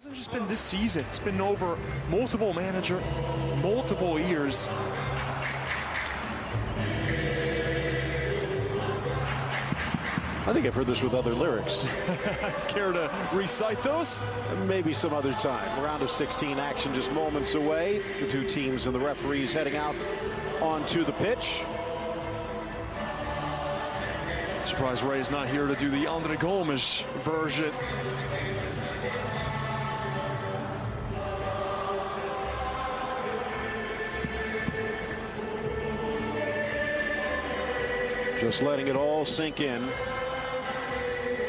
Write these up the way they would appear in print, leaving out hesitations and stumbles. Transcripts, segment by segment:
It hasn't just been this season. It's been over multiple manager, multiple years. I think I've heard this with other lyrics. Care to recite those? Maybe some other time. Round of 16 action just moments away. The two teams and the referees heading out onto the pitch. Surprised Ray's not here to do the Andre Gomes version. Just letting it all sink in.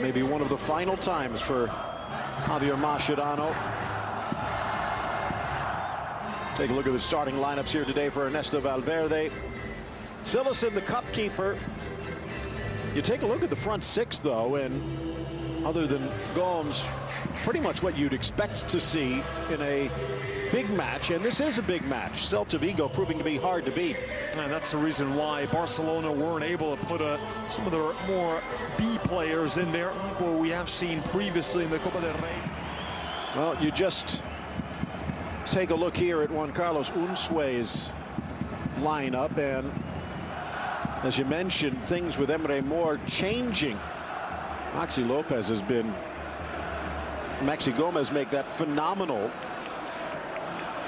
Maybe one of the final times for Javier Mascherano. Take a look at the starting lineups here today for Ernesto Valverde. Cillison, the cup keeper. You take a look at the front six, though, and other than Gomes, pretty much what you'd expect to see in a big match, and this is a big match. Celta Vigo proving to be hard to beat. And that's the reason why Barcelona weren't able to put some of their more B players in there, like what we have seen previously in the Copa del Rey. Well, you just take a look here at Juan Carlos Unzue's lineup, and as you mentioned, things with Emre Mor changing. Maxi Lopez has been, Maxi Gomez make that phenomenal,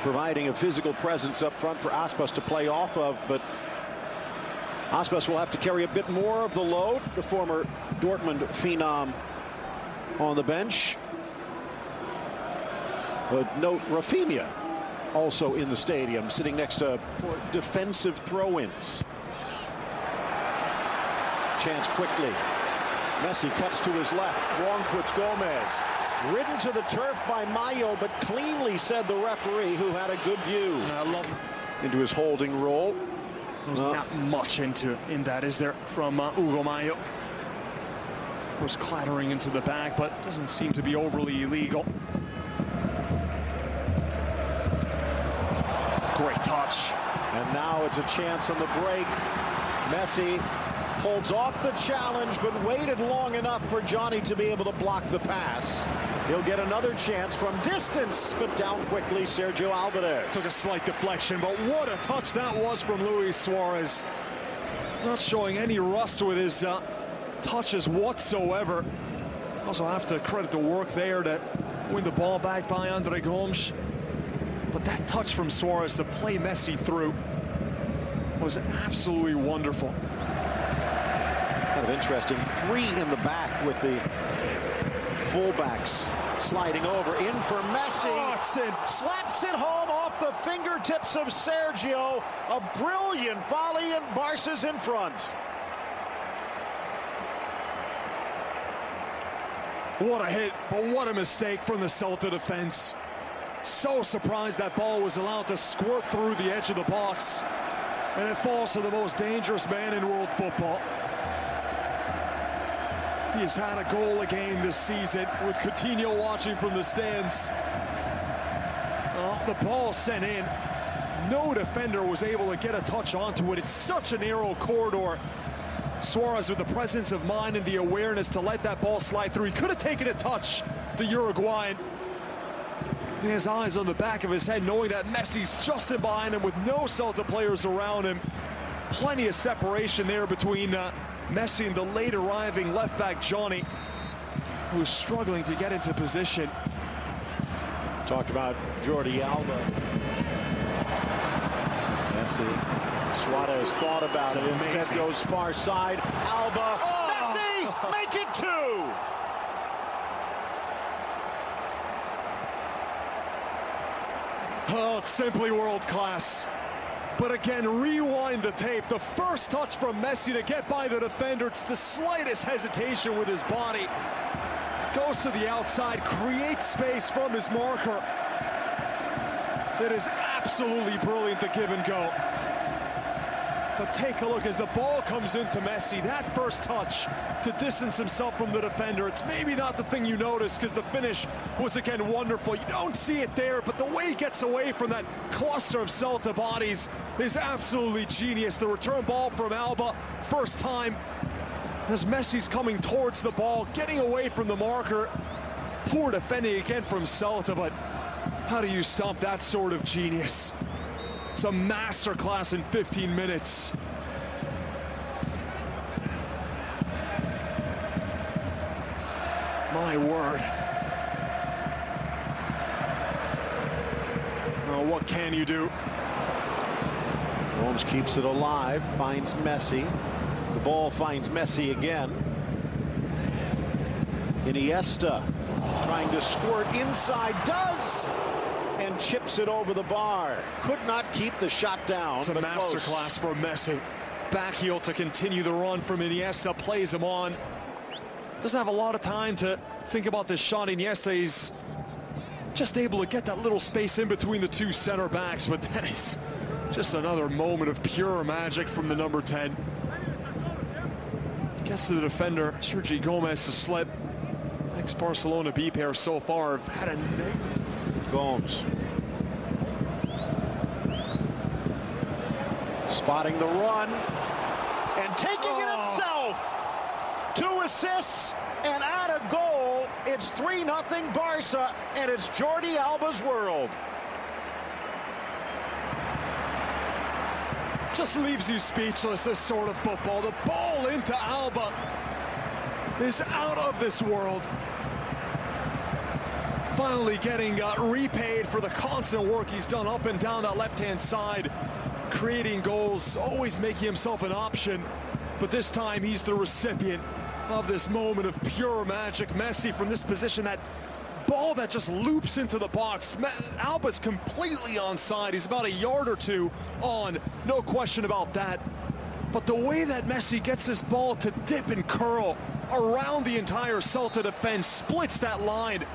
providing a physical presence up front for Aspas to play off of, but Aspas will have to carry a bit more of the load. The former Dortmund phenom on the bench. But note Rafinha also in the stadium, sitting next to for defensive throw-ins. Chance quickly. Messi cuts to his left. Wrong foot Gomez. Ridden to the turf by Mayo, but cleanly, said the referee, who had a good view. I love into his holding role. There's not much in that, is there, from Hugo Mayo? Goes clattering into the back, but doesn't seem to be overly illegal. Great touch. And now it's a chance on the break. Messi holds off the challenge, but waited long enough for Johnny to be able to block the pass. He'll get another chance from distance, but down quickly Sergio Alvarez. Took a slight deflection, but what a touch that was from Luis Suarez. Not showing any rust with his touches whatsoever. Also have to credit the work there to win the ball back by Andre Gomes. But that touch from Suarez to play Messi through was absolutely wonderful. Kind of interesting. Three in the back with the fullbacks sliding over in for Messi. Oh, slaps it home off the fingertips of Sergio. A brilliant volley, and Barca's in front. What a hit, but what a mistake from the Celta defense. So surprised that ball was allowed to squirt through the edge of the box, and it falls to the most dangerous man in world football. He's had a goal a game this season, with Coutinho watching from the stands. The ball sent in. No defender was able to get a touch onto it. It's such a narrow corridor. Suarez with the presence of mind and the awareness to let that ball slide through. He could have taken a touch, the Uruguayan. He has eyes on the back of his head, knowing that Messi's just in behind him with no Celta players around him. Plenty of separation there between Messi and the late arriving left back Johnny, who is struggling to get into position. Talked about Jordi Alba. Messi. Suarez thought about it. Instead goes far side. Alba. Oh! Messi! Make it two! Oh, it's simply world class. But again, rewind the tape. The first touch from Messi to get by the defender. It's the slightest hesitation with his body. Goes to the outside, creates space from his marker. It is absolutely brilliant to give and go. But take a look as the ball comes into Messi. That first touch to distance himself from the defender. It's maybe not the thing you notice, because the finish was again wonderful. You don't see it there, but the way he gets away from that cluster of Celta bodies is absolutely genius. The return ball from Alba, first time, as Messi's coming towards the ball, getting away from the marker. Poor defending again from Celta, but how do you stop that sort of genius? It's a masterclass in 15 minutes. My word. Oh, what can you do? Holmes keeps it alive, finds Messi. The ball finds Messi again. Iniesta trying to squirt inside, does, and chips it over the bar. Could not keep the shot down. It's a masterclass for Messi. Back heel to continue the run from Iniesta, plays him on. Doesn't have a lot of time to think about this shot. Iniesta, he's just able to get that little space in between the two center backs, but that is just another moment of pure magic from the number 10. Gets to the defender, Sergi Gomez, to slip. Ex-Barcelona B pair so far have had a night. Gomes spotting the run and taking it himself. 2 assists and add a goal. It's 3-0 Barca, and it's Jordi Alba's world. Just leaves you speechless, this sort of football. The ball into Alba is out of this world. Finally getting repaid for the constant work he's done up and down that left-hand side, creating goals, always making himself an option, but this time he's the recipient of this moment of pure magic. Messi from this position, that ball that just loops into the box. Alba's completely onside. He's about a yard or two on, no question about that. But the way that Messi gets this ball to dip and curl around the entire Celta defense, splits that line.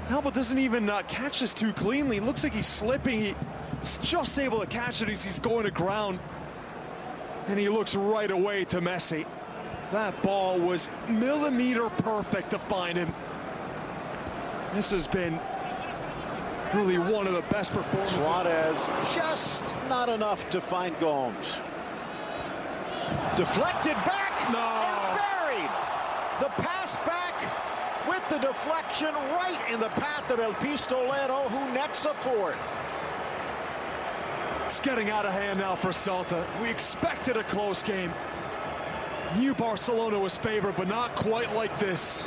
Alba doesn't even catch this too cleanly. Looks like he's slipping. He's just able to catch it as he's going to ground. And he looks right away to Messi. That ball was millimeter perfect to find him. This has been really one of the best performances. Suarez just not enough to find Gomes. Deflected back and buried. The pass back with the deflection right in the path of El Pistolero, who nets a 4th. It's getting out of hand now for Celta. We expected a close game. Knew Barcelona was favored, but not quite like this.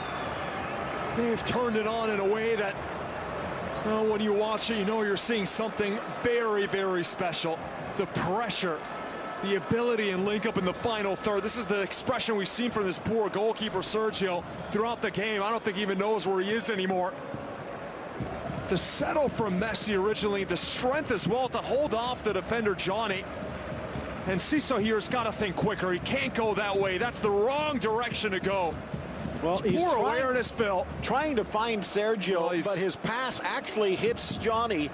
They've turned it on in a way that, well, when you watch it, you know you're seeing something very, very special. The pressure, the ability and link up in the final third. This is the expression we've seen from this poor goalkeeper, Sergio, throughout the game. I don't think he even knows where he is anymore. The settle from Messi originally, the strength as well to hold off the defender, Johnny. And Ciso here's got to think quicker. He can't go that way. That's the wrong direction to go. Well, he's poor awareness, Phil. Trying to find Sergio, but his pass actually hits Johnny,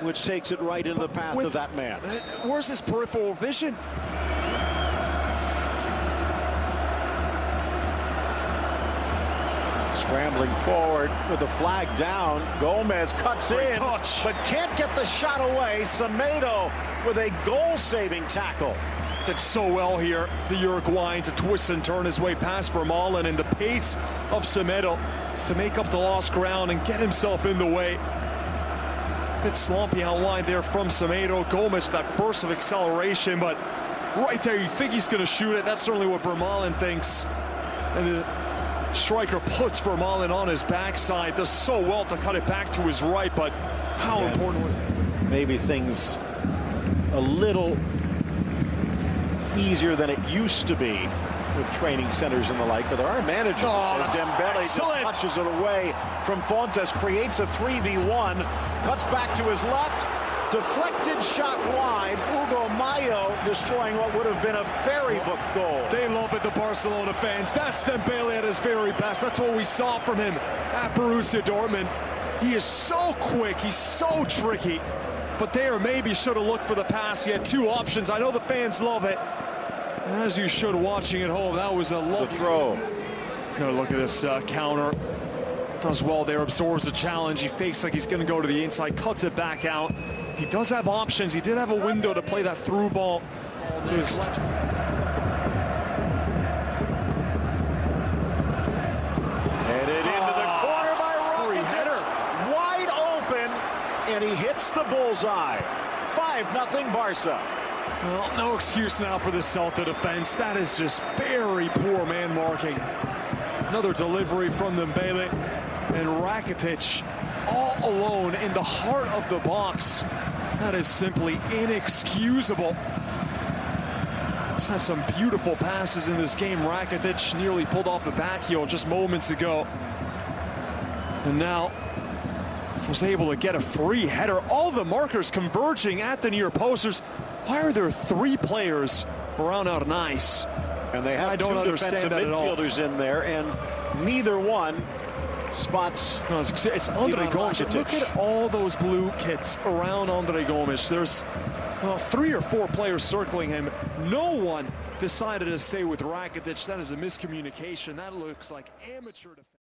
which takes it right into the path of that man. Where's his peripheral vision? Scrambling forward with the flag down. Gomez cuts in, but can't get the shot away. Semedo with a goal-saving tackle. Did so well here, the Uruguayan, to twist and turn his way past Vermaelen, and the pace of Semedo to make up the lost ground and get himself in the way. Bit sloppy out wide there from Semedo. Gomez, that burst of acceleration, but right there, you think he's going to shoot it. That's certainly what Vermaelen thinks. And the striker puts Vermaelen on his backside, does so well to cut it back to his right, but how important was that? Maybe things a little easier than it used to be with training centers and the like, but there are managers. As Dembele just touches it away from Fontes, creates a 3v1, cuts back to his left, deflected shot wide. Hugo Mayo destroying what would have been a fairy book goal. They love it, the Barcelona fans. That's Dembele at his very best. That's what we saw from him at Borussia Dortmund. He is so quick, he's so tricky, but there maybe should have looked for the pass. He had 2 options. I know the fans love it, as you should watching at home. That was a lovely throw. Look at this counter. Does well there, absorbs the challenge. He fakes like he's going to go to the inside, cuts it back out. He does have options. He did have a window to play that through ball to his headed into the and he hits the bullseye. 5-0 Barca. Well, no excuse now for the Celta defense. That is just very poor man marking. Another delivery from Dembele, and Rakitic all alone in the heart of the box. That is simply inexcusable. He's had some beautiful passes in this game. Rakitic nearly pulled off the back heel just moments ago. And now was able to get a free header. All the markers converging at the near posters. Why are there 3 players around out nice? And they have I don't understand that at all. Midfielders in there, and neither one spots. No, it's Andre Gomes. Look at all those blue kits around Andre Gomes. There's 3 or 4 players circling him. No one decided to stay with Rakitic. That is a miscommunication. That looks like amateur defense.